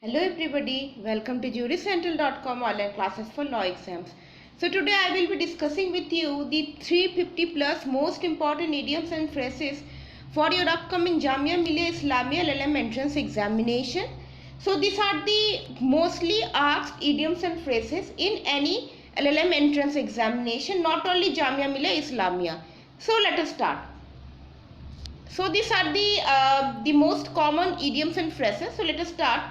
Hello everybody, welcome to jurycentral.com online classes for law exams. So today I will be discussing with you the 350 plus most important idioms and phrases for your upcoming Jamia Millia Islamia LLM entrance examination. So these are the mostly asked idioms and phrases in any LLM entrance examination, not only Jamia Millia Islamia. So let us start. So these are the most common idioms and phrases. So let us start.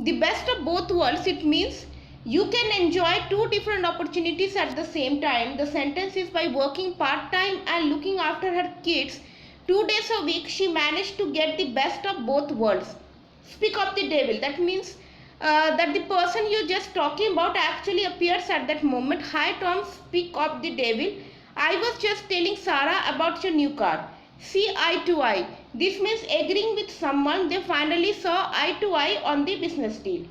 The best of both worlds, it means you can enjoy two different opportunities at the same time. The sentence is by working part-time and looking after her kids 2 days a week, she managed to get the best of both worlds. Speak of the devil, that means that the person you're just talking about actually appears at that moment. Hi Tom, speak of the devil. I was just telling Sarah about your new car. See eye to eye. This means agreeing with someone. They finally saw eye to eye on the business deal.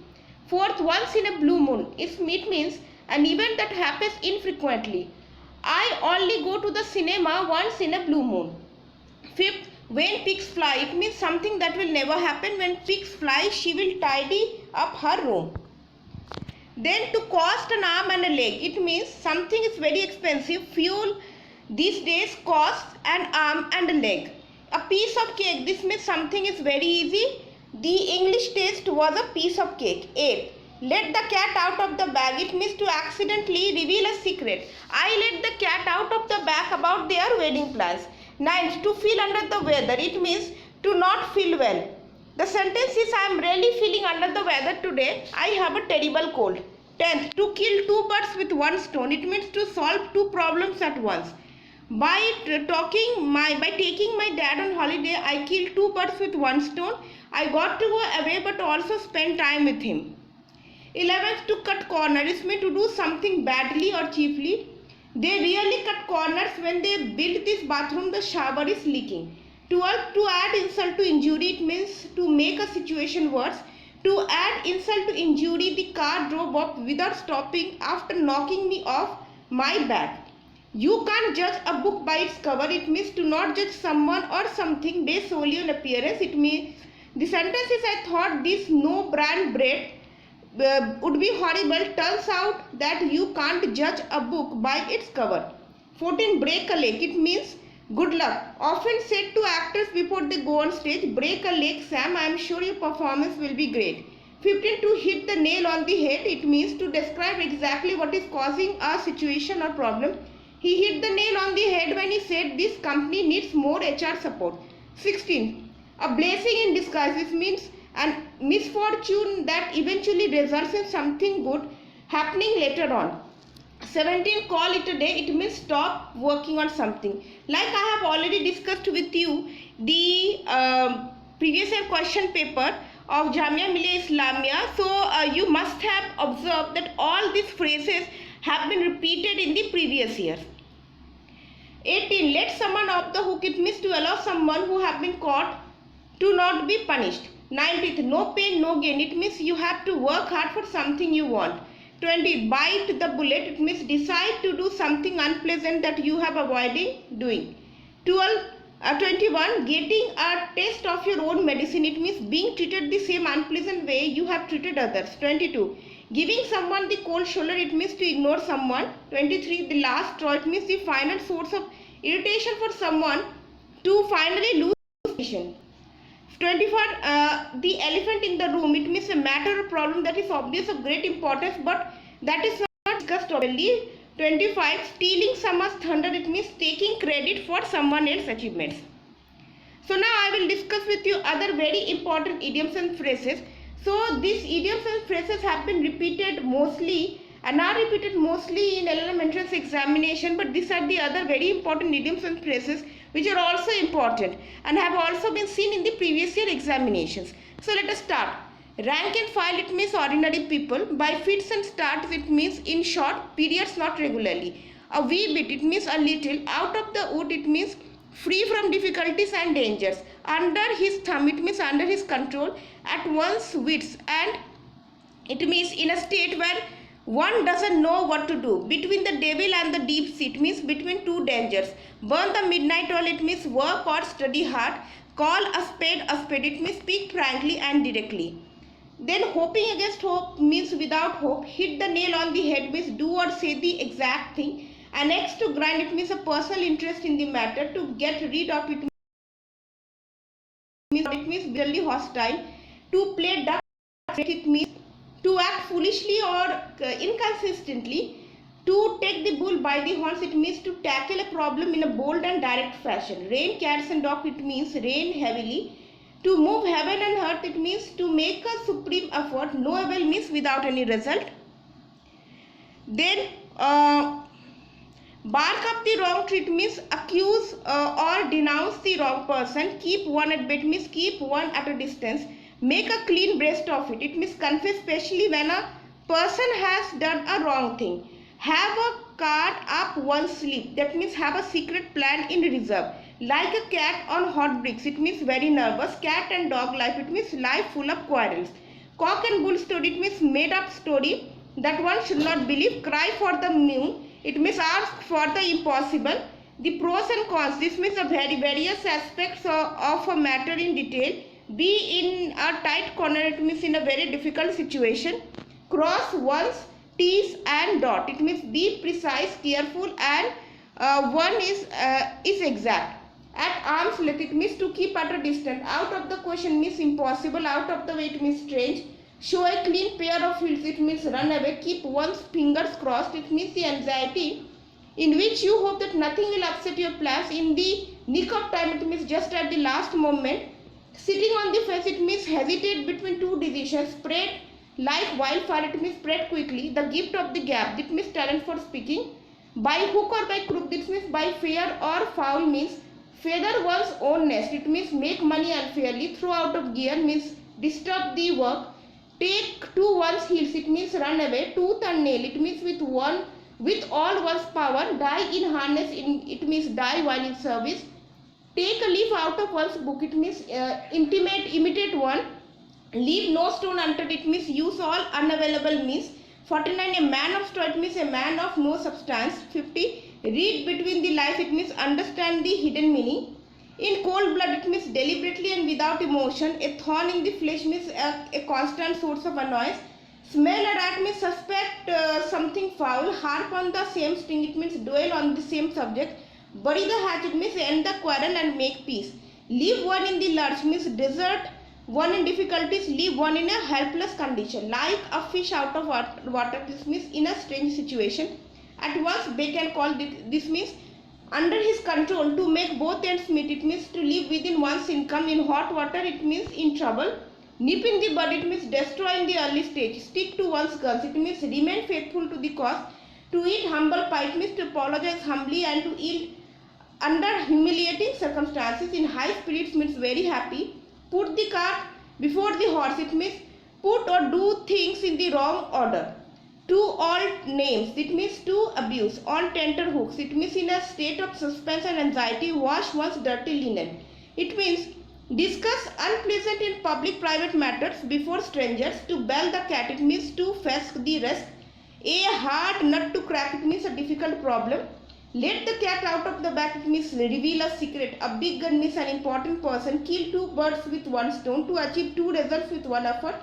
Fourth, once in a blue moon. It means an event that happens infrequently. I only go to the cinema once in a blue moon. Fifth, when pigs fly. It means something that will never happen. When pigs fly, she will tidy up her room. Then to cost an arm and a leg. It means something is very expensive. Fuel these days costs an arm and a leg. A piece of cake. This means something is very easy. The English test was a piece of cake. 8. Let the cat out of the bag. It means to accidentally reveal a secret. I let the cat out of the bag about their wedding plans. 9. To feel under the weather. It means to not feel well. The sentence is I am really feeling under the weather today. I have a terrible cold. 10th. To kill two birds with one stone. It means to solve two problems at once. By taking my dad on holiday, I killed two birds with one stone. I got to go away but also spend time with him. 11th, to cut corners means to do something badly or cheaply. They really cut corners when they built this bathroom. The shower is leaking. 12th, to add insult to injury. It means to make a situation worse. To add insult to injury, the car drove off without stopping after knocking me off my back. You can't judge a book by its cover. It means to not judge someone or something based solely on appearance. It means the sentence is I thought this no brand bread would be horrible. Turns out that you can't judge a book by its cover. 14. Break a leg. It means good luck. Often said to actors before they go on stage, break a leg Sam, I am sure your performance will be great. 15. To hit the nail on the head. It means to describe exactly what is causing a situation or problem. He hit the nail on the head when he said this company needs more HR support. 16. A blessing in disguise. This means an misfortune that eventually results in something good happening later on. 17. Call it a day. It means stop working on something. Like I have already discussed with you the previous year question paper of Jamia Millia Islamia. So you must have observed that all these phrases have been repeated in the previous years. 18. Let someone off the hook. It means to allow someone who have been caught to not be punished. 19th. No pain, no gain. It means you have to work hard for something you want. 20. Bite the bullet. It means decide to do something unpleasant that you have avoiding doing. 21. Getting a taste of your own medicine. It means being treated the same unpleasant way you have treated others. 22. Giving someone the cold shoulder. It means to ignore someone. 23. The last straw. It means the final source of irritation for someone to finally lose irritation. 24. The elephant in the room. It means a matter or problem that is obvious of great importance but that is not discussed openly. 25. Stealing someone's thunder. It means taking credit for someone else's achievements. So now I will discuss with you other very important idioms and phrases. So these idioms and phrases have been repeated mostly and are repeated mostly in LLM entrance examination, but these are the other very important idioms and phrases which are also important and have also been seen in the previous year examinations. So let us start. Rank and file. It means ordinary people. By fits and starts. It means in short periods, not regularly. A wee bit. It means a little. Out of the wood. It means free from difficulties and dangers. Under his thumb. It means under his control. At one's wits. And it means in a state where one doesn't know what to do. Between the devil and the deep sea. It means between two dangers. Burn the midnight oil. It means work or study hard. Call a spade a spade. It means speak frankly and directly. Then hoping against hope means without hope. Hit the nail on the head means do or say the exact thing. Annex to grind, it means a personal interest in the matter. To get rid of, it means bitterly hostile. To play duck, it means to act foolishly or inconsistently. To take the bull by the horns, it means to tackle a problem in a bold and direct fashion. Rain cats and dog, it means rain heavily. To move heaven and earth, it means to make a supreme effort. No avail means without any result. Then bark up the wrong tree, it means accuse or denounce the wrong person. Keep one at bay, means keep one at a distance. Make a clean breast of it, it means confess, especially when a person has done a wrong thing. Have a card up one's sleeve, that means have a secret plan in reserve. Like a cat on hot bricks, it means very nervous. Cat and dog life, it means life full of quarrels. Cock and bull story, it means made up story that one should not believe. Cry for the moon, it means ask for the impossible. The pros and cons, this means the various aspects of a matter in detail. Be in a tight corner, it means in a very difficult situation. Cross one's T's and dot, it means be precise, careful, and one is exact. At arm's length, it means to keep at a distance. Out of the question means impossible. Out of the way, it means strange. Show a clean pair of heels, it means run away. Keep one's fingers crossed, it means the anxiety in which you hope that nothing will upset your plans. In the nick of time, it means just at the last moment. Sitting on the fence, it means hesitate between two decisions. Spread like wildfire, it means spread quickly. The gift of the gap, it means talent for speaking. By hook or by crook, this means by fair or foul, means feather one's own nest, it means make money unfairly. Throw out of gear means disturb the work. Take to one's heels, it means run away. Tooth and nail, it means with all one's power. Die in harness, it means die while in service. Take a leaf out of one's book, it means imitate one. Leave no stone unturned, it means use all unavailable means. 49, a man of straw, it means a man of no substance. 50, read between the lines, it means understand the hidden meaning. In cold blood, it means deliberately and without emotion. A thorn in the flesh means a constant source of annoyance. Smell a rat means suspect something foul. Harp on the same string, it means dwell on the same subject. Bury the hatchet means end the quarrel and make peace. Leave one in the lurch means desert one in difficulties. Leave one in a helpless condition. Like a fish out of water, this means in a strange situation. At once bake and call, this means under his control. To make both ends meet, it means to live within one's income. In hot water, it means in trouble. Nip in the bud, it means destroy in the early stage. Stick to one's guns, it means remain faithful to the cause. To eat humble pie, it means to apologize humbly and to yield under humiliating circumstances. In high spirits means very happy. Put the cart before the horse, it means put or do things in the wrong order. To all names, it means to abuse. On tenter hooks, it means in a state of suspense and anxiety. Wash one's dirty linen, it means discuss unpleasant in public private matters before strangers. To bell the cat, it means to fetch the rest. A hard nut to crack, it means a difficult problem. Let the cat out of the bag, it means reveal a secret. A big gun means an important person. Kill two birds with one stone. To achieve two results with one effort.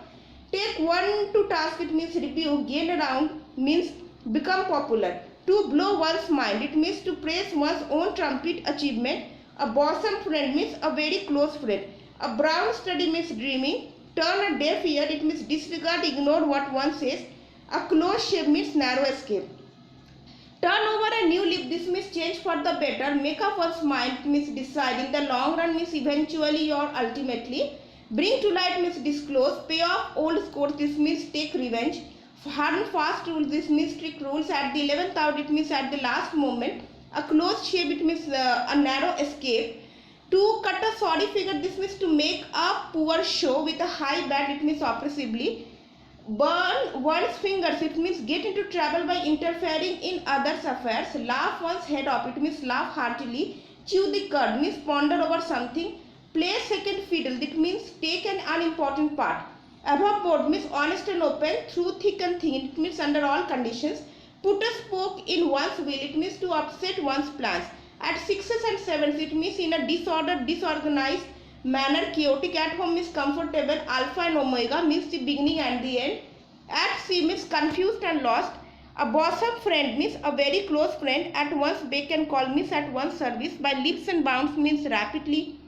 Take one to task, it means rebuke. Gain around means become popular. To blow one's mind, it means to praise one's own trumpet achievement. A bosom friend means a very close friend. A brown study means dreaming. Turn a deaf ear, it means disregard, ignore what one says. A close shave means narrow escape. Turn over a new leaf, this means change for the better. Make up one's mind means decide. In the long run means eventually or ultimately. Bring to light means disclose. Pay off old scores, this means take revenge. Hard and fast rules, this means strict rules. At the 11th hour, it means at the last moment. A close shave, it means a narrow escape. To cut a sorry figure, this means to make a poor show. With a high band, it means oppressively. Burn one's fingers, it means get into trouble by interfering in others' affairs. Laugh one's head off, it means laugh heartily. Chew the cud means ponder over something. Play second fiddle, it means take an unimportant part. Above board means honest and open. Through thick and thin, it means under all conditions. Put a spoke in one's wheel, it means to upset one's plans. At 6s and 7s, it means in a disordered, disorganized manner chaotic. At home means comfortable. Alpha and omega means the beginning and the end. At sea means confused and lost. A bosom friend means a very close friend. At once beck and call means at once service. By leaps and bounds means rapidly.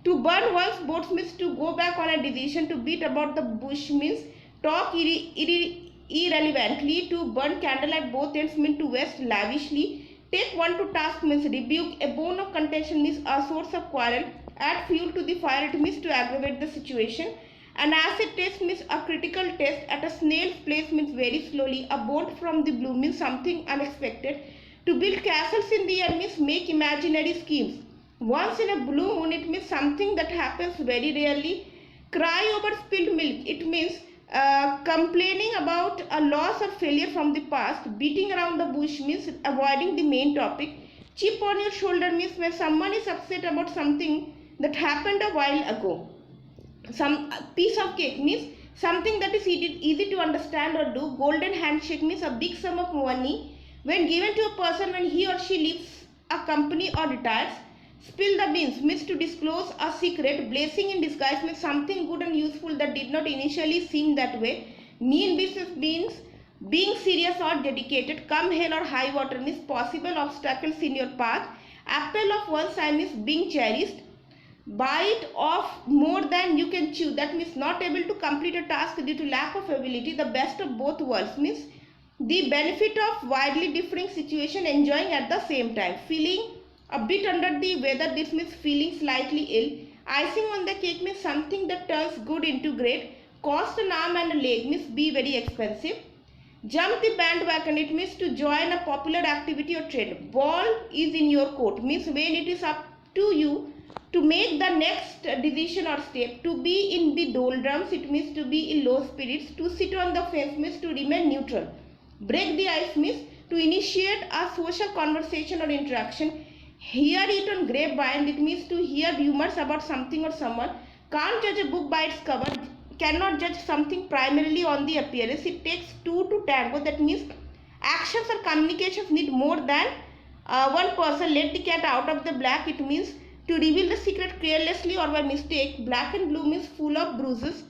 To burn one's boats means to go back on a decision. To beat about the bush means talk irrelevantly. To burn candle at both ends means to waste lavishly. Take one to task means rebuke. A bone of contention means a source of quarrel. Add fuel to the fire, it means to aggravate the situation. An acid test means a critical test. At a snail's pace means very slowly. A bolt from the blue means something unexpected. To build castles in the air means make imaginary schemes. Once in a blue moon, it means something that happens very rarely. Cry over spilled milk, it means complaining about a loss or failure from the past. Beating around the bush means avoiding the main topic. Chip on your shoulder means when someone is upset about something that happened a while ago. Some piece of cake means something that is easy to understand or do. Golden handshake means a big sum of money when given to a person when he or she leaves a company or retires. Spill the beans means to disclose a secret. Blessing in disguise means something good and useful that did not initially seem that way. Mean business means being serious or dedicated. Come hell or high water means possible obstacles in your path. Apple of one eye means being cherished. Bite off more than you can chew, that means not able to complete a task due to lack of ability. The best of both worlds means the benefit of widely differing situation enjoying at the same time. Feeling a bit under the weather, this means feeling slightly ill. Icing on the cake means something that turns good into great. Cost an arm and a leg means be very expensive. Jump the bandwagon, it means to join a popular activity or trend. Ball is in your court means when it is up to you to make the next decision or step. To be in the doldrums, it means to be in low spirits. To sit on the fence means to remain neutral. Break the ice means to initiate a social conversation or interaction. Hear it on grapevine, it means to hear rumors about something or someone. Can't judge a book by its cover. Cannot judge something primarily on the appearance. It takes two to tango, that means actions or communications need more than one person. Let the cat out of the bag, it means to reveal the secret carelessly or by mistake. Black and blue means full of bruises.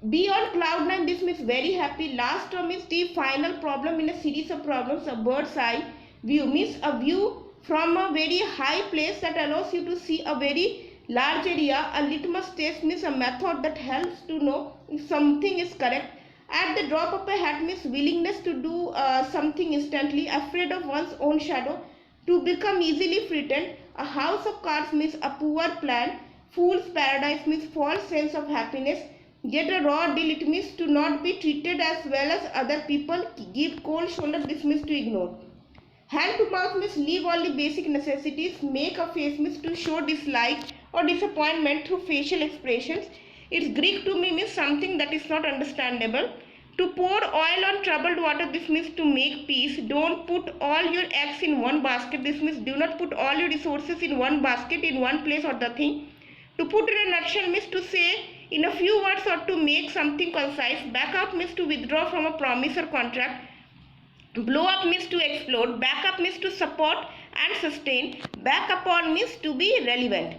Be on cloud nine, this means very happy. Last term means the final problem in a series of problems. A bird's eye view means a view from a very high place that allows you to see a very large area. A litmus test means a method that helps to know if something is correct. At the drop of a hat means willingness to do something instantly. Afraid of one's own shadow, to become easily frightened. A house of cards means a poor plan. Fool's paradise means false sense of happiness. Get a raw deal, it means to not be treated as well as other people. Give cold shoulder, this means to ignore. Hand to mouth means leave only basic necessities. Make a face means to show dislike or disappointment through facial expressions. It's Greek to me means something that is not understandable. To pour oil on troubled water, this means to make peace. Don't put all your eggs in one basket, this means do not put all your resources in one basket, in one place or the thing. To put in a nutshell means to say in a few words or to make something concise. Back out means to withdraw from a promise or contract. Blow up means to explode. Back up means to support and sustain. Back upon means to be relevant.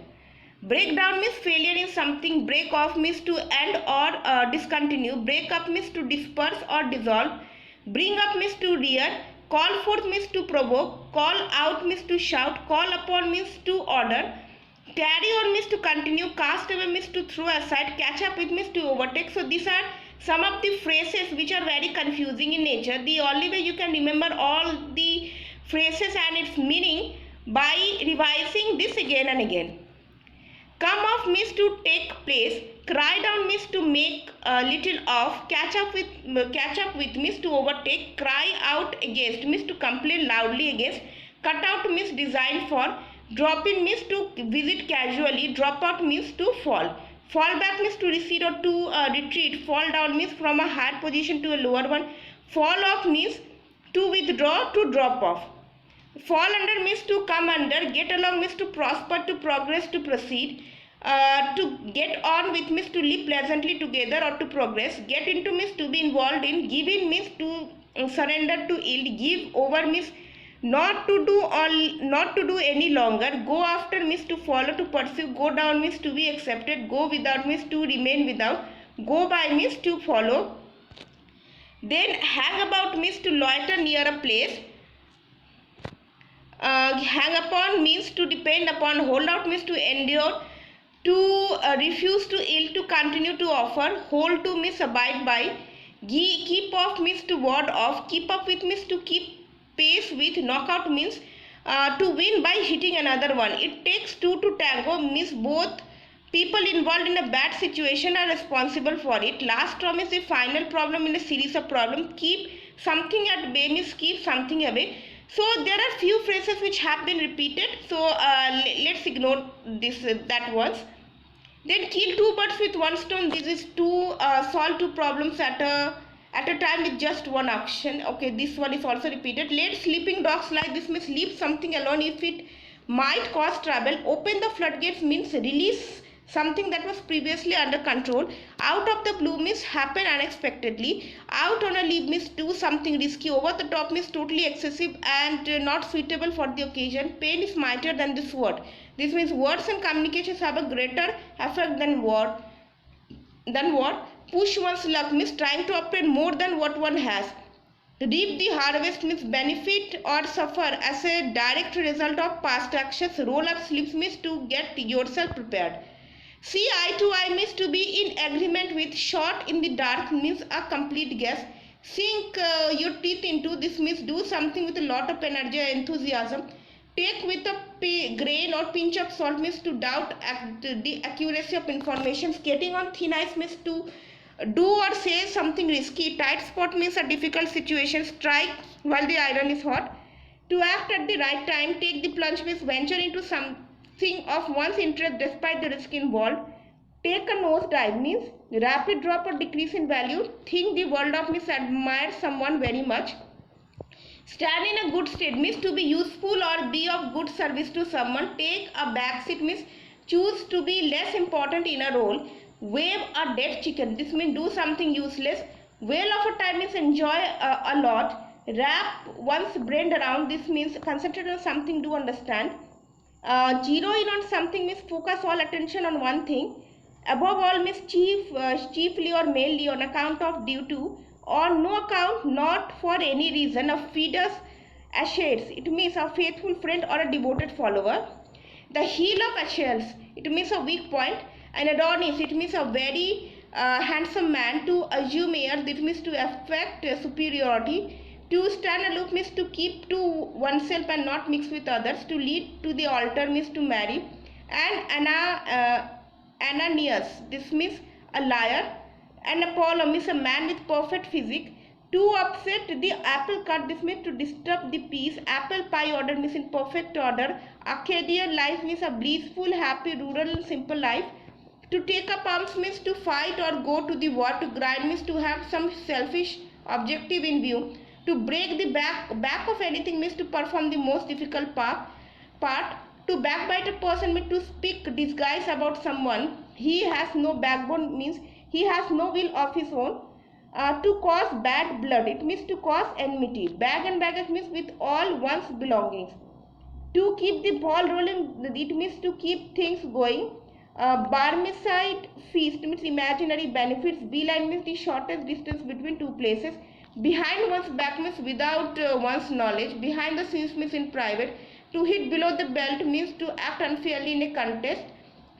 Break down means failure in something. Break off means to end or discontinue. Break up means to disperse or dissolve. Bring up means to rear. Call forth means to provoke. Call out means to shout. Call upon means to order. Carry on means to continue. Cast away means to throw aside. Catch up with means to overtake. So these are some of the phrases which are very confusing in nature. The only way you can remember all the phrases and its meaning by revising this again and again. Come off means to take place. Cry down means to make a little of. Catch up with means to overtake. Cry out against means to complain loudly against. Cut out means designed for. Drop in means to visit casually. Drop out means to fall. Fall back means to recede or to retreat. Fall down means from a higher position to a lower one. Fall off means to withdraw, to drop off. Fall under means to come under. Get along means to prosper, to progress, to proceed. To get on with means to live pleasantly together or to progress. Get into means to be involved in. Give in means to surrender, to yield. Give over means Not to do any longer. Go after means to follow, to pursue. Go down means to be accepted. Go without means to remain without. Go by means to follow. Then hang about means to loiter near a place. Hang upon means to depend upon. Hold out means to endure. To refuse to ill, to continue to offer. Hold to means abide by. Keep off means to ward off. Keep up with means to keep pace with. Knockout means to win by hitting another one. It takes two to tango means both people involved in a bad situation are responsible for it. Last straw is the final problem in a series of problems. Keep something at bay means keep something away. So there are few phrases which have been repeated. So let's ignore this that ones. Then kill two birds with one stone. This is to solve two problems at a time with just one action. Okay, this one is also repeated. Let sleeping dogs lie. This means leave something alone if it might cause trouble. Open the floodgates means release something that was previously under control. Out of the blue means happen unexpectedly. Out on a limb means do something risky. Over the top means totally excessive and not suitable for the occasion. Pain is mightier than the sword. This means words and communications have a greater effect than what? Push one's luck means trying to obtain more than what one has. Reap the harvest means benefit or suffer as a direct result of past actions. Roll up sleeves means to get yourself prepared. See eye to eye means to be in agreement with. Shot in the dark means a complete guess. Sink your teeth into. This means do something with a lot of energy and enthusiasm. Take with a grain or pinch of salt means to doubt the accuracy of information. Skating on thin ice means to do or say something risky. Tight spot means a difficult situation. Strike while the iron is hot. To act at the right time. Take the plunge means venture into something of one's interest despite the risk involved. Take a nosedive means rapid drop or decrease in value. Think the world of means admire someone very much. Stand in a good state means to be useful or be of good service to someone. Take a back seat means choose to be less important in a role. Wave a dead chicken. This means do something useless. Whale of a time means enjoy a lot. Wrap one's brain around. This means concentrate on something, do understand. Zero in on something means focus all attention on one thing. Above all means chiefly or mainly on account of, due to, on no account, not for any reason. A Fides Achates, it means a faithful friend or a devoted follower. The heel of Achilles, it means a weak point. And Adonis, it means a very handsome man. To assume air, this means to affect superiority. To stand aloof means to keep to oneself and not mix with others. To lead to the altar means to marry. And Ananias, this means a liar. And Apollo means a man with perfect physique. To upset the apple cart, this means to disturb the peace. Apple pie order means in perfect order. Arcadian life means a blissful, happy, rural and simple life. To take up arms means to fight or go to the war. To grind means to have some selfish objective in view. To break the back of anything means to perform the most difficult part. To backbite a person means to speak disguise about someone. He has no backbone means he has no will of his own. To cause bad blood, it means to cause enmity. Bag and baggage means with all one's belongings. To keep the ball rolling, it means to keep things going. Barmecide feast means imaginary benefits. Beeline means the shortest distance between two places. Behind one's back means without one's knowledge. Behind the scenes means in private. To hit below the belt means to act unfairly in a contest.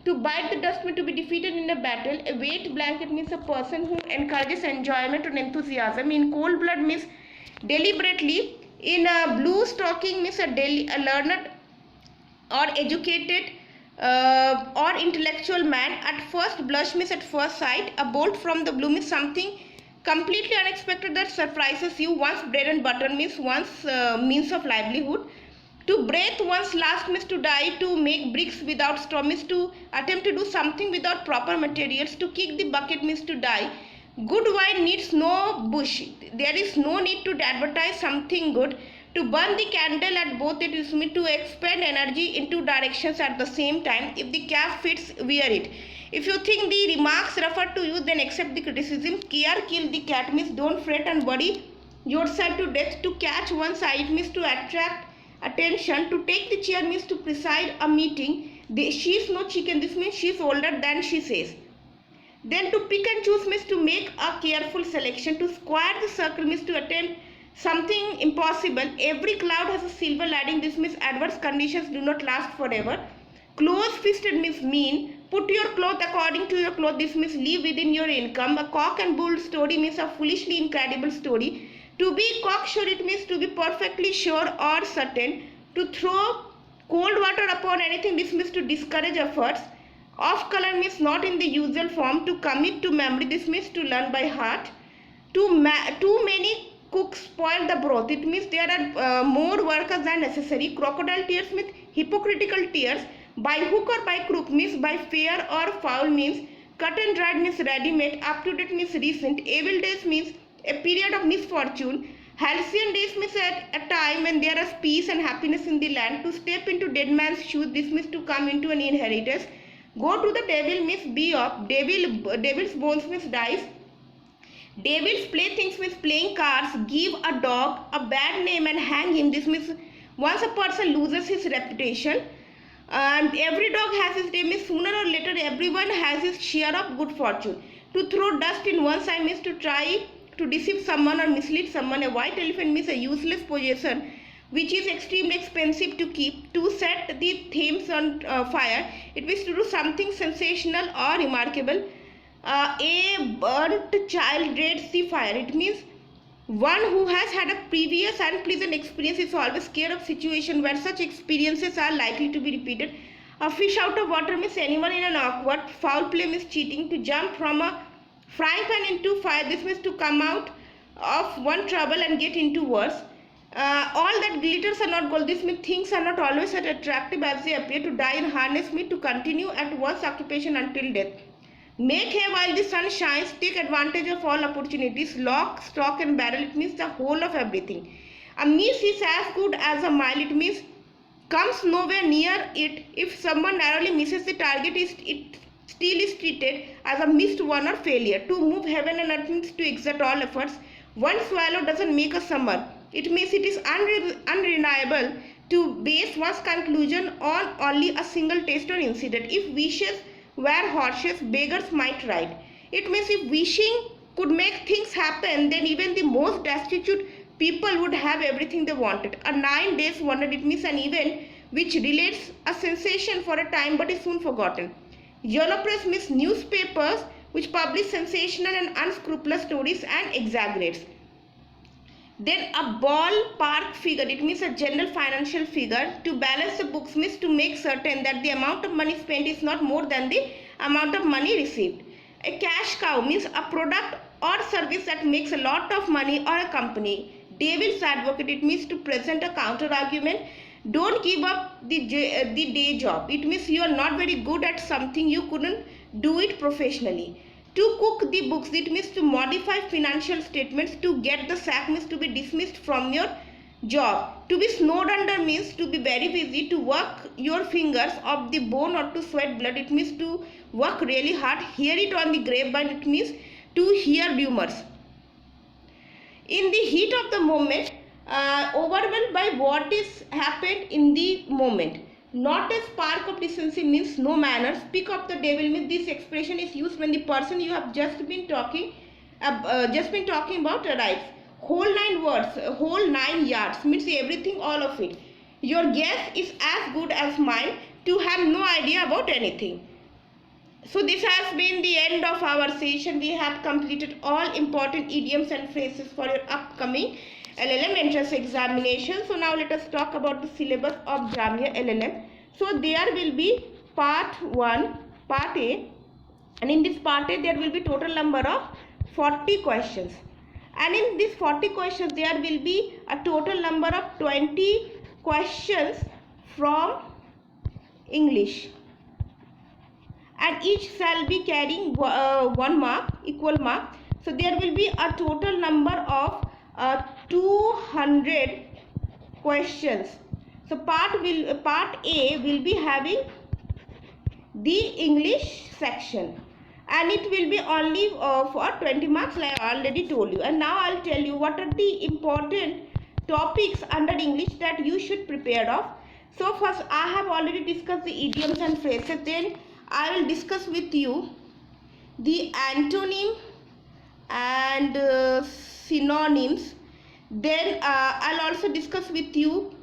To bite the dust means to be defeated in a battle. A weight blanket means a person who encourages enjoyment and enthusiasm. In cold blood means deliberately. In a blue stocking means a learned or educated or intellectual man. At first blush means at first sight. A bolt from the blue means something completely unexpected that surprises you. One's bread and butter means one's means of livelihood. To breathe one's last means to die. To make bricks without straw means to attempt to do something without proper materials. To kick the bucket means to die. Good wine needs no bush. There is no need to advertise something good. To burn the candle at both it is meant to expend energy in two directions at the same time. If the cap fits, wear it. If you think the remarks refer to you, then accept the criticism. Care kill the cat means don't fret and worry yourself to death. To catch one's eye, it means to attract attention. To take the chair means to preside a meeting. She is no chicken. This means she is older than she says. Then to pick and choose means to make a careful selection. To square the circle means to attempt something impossible. Every cloud has a silver lining. This means adverse conditions do not last forever. Close-fisted means mean. Put your cloth according to your cloth. This means live within your income. A cock and bull story means a foolishly incredible story. To be cocksure, it means to be perfectly sure or certain. To throw cold water upon anything, this means to discourage efforts. Off color means not in the usual form. To commit to memory, this means to learn by heart. Too many cooks spoil the broth. It means there are more workers than necessary. Crocodile tears means hypocritical tears. By hook or by crook means by fair or foul means. Cut and dried means ready-made. Up to date means recent. Evil days means a period of misfortune. Halcyon days means at a time when there is peace and happiness in the land. To step into dead man's shoes, this means to come into an inheritance. Go to the devil means be off. Devil's bones means dice. Devil's playthings means playing cards. Give a dog a bad name and hang him. This means once a person loses his reputation. And every dog has his day means sooner or later everyone has his share of good fortune. To throw dust in one's eye means to try to deceive someone or mislead someone. A white elephant means a useless possession which is extremely expensive to keep. To set the themes on fire, it means to do something sensational or remarkable. A burnt child dreads the fire. It means one who has had a previous unpleasant experience is always scared of situation where such experiences are likely to be repeated. A fish out of water means anyone in an awkward. Foul play means cheating. To jump from a frying pan into fire, this means to come out of one trouble and get into worse. All that glitters are not gold. This means things are not always as attractive as they appear. To die in harness means to continue at one's occupation until death. Make hay while the sun shines. Take advantage of all opportunities. Lock, stock and barrel. It means the whole of everything. A miss is as good as a mile. It means comes nowhere near it. If someone narrowly misses the target, it still is treated as a missed one or failure. To move heaven and earth means to exert all efforts. One swallow doesn't make a summer. It means it is unreliable to base one's conclusion on only a single taste or incident. If wishes were horses, beggars might ride. It means if wishing could make things happen, then even the most destitute people would have everything they wanted. A 9 days wonder, it means an event which relates a sensation for a time but is soon forgotten. Yellow press means newspapers which publish sensational and unscrupulous stories and exaggerates. Then a ballpark figure, it means a general financial figure. To balance the books means to make certain that the amount of money spent is not more than the amount of money received. A cash cow means a product or service that makes a lot of money or a company. Devil's advocate, it means to present a counter argument. Don't give up the day job. It means you are not very good at something, you couldn't do it professionally. To cook the books, it means to modify financial statements. To get the sack means to be dismissed from your job. To be snowed under means to be very busy. To work your fingers off the bone or to sweat blood, it means to work really hard. Hear it on the grapevine, it means to hear rumors. In the heat of the moment, overwhelmed by what is happened in the moment. Not a spark of decency means no manners. Speak of the devil means this expression is used when the person you have just been talking about arrives. Whole 9 words, whole 9 yards means everything, all of it. Your guess is as good as mine to have no idea about anything. So this has been the end of our session. We have completed all important idioms and phrases for your upcoming LLM entrance examination. So now let us talk about the syllabus of Jamia LLM. So there will be part 1, part A, and in this part A there will be total number of 40 questions. And in these 40 questions there will be a total number of 20 questions from English. And each shall be carrying 1 mark, equal mark. So there will be a total number of 200 questions. So part A will be having the English section, and it will be only for 20 marks, like I already told you. And now I'll tell you what are the important topics under English that you should prepare of. So first I have already discussed the idioms and phrases. Then I will discuss with you the antonym and synonyms. Then I'll also discuss with you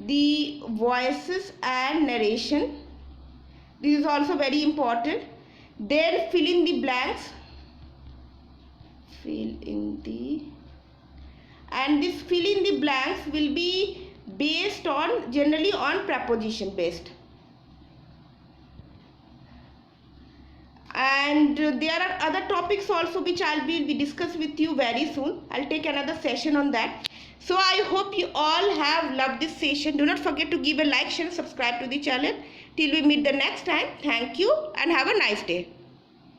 the voices and narration. This is also very important. Then fill in the blanks. And this fill in the blanks will be based on, generally on preposition based. And there are other topics also which I'll be discuss with you very soon. I'll take another session on that. So I hope you all have loved this session. Do not forget to give a like, share, subscribe to the channel. Till we meet the next time. Thank you and have a nice day.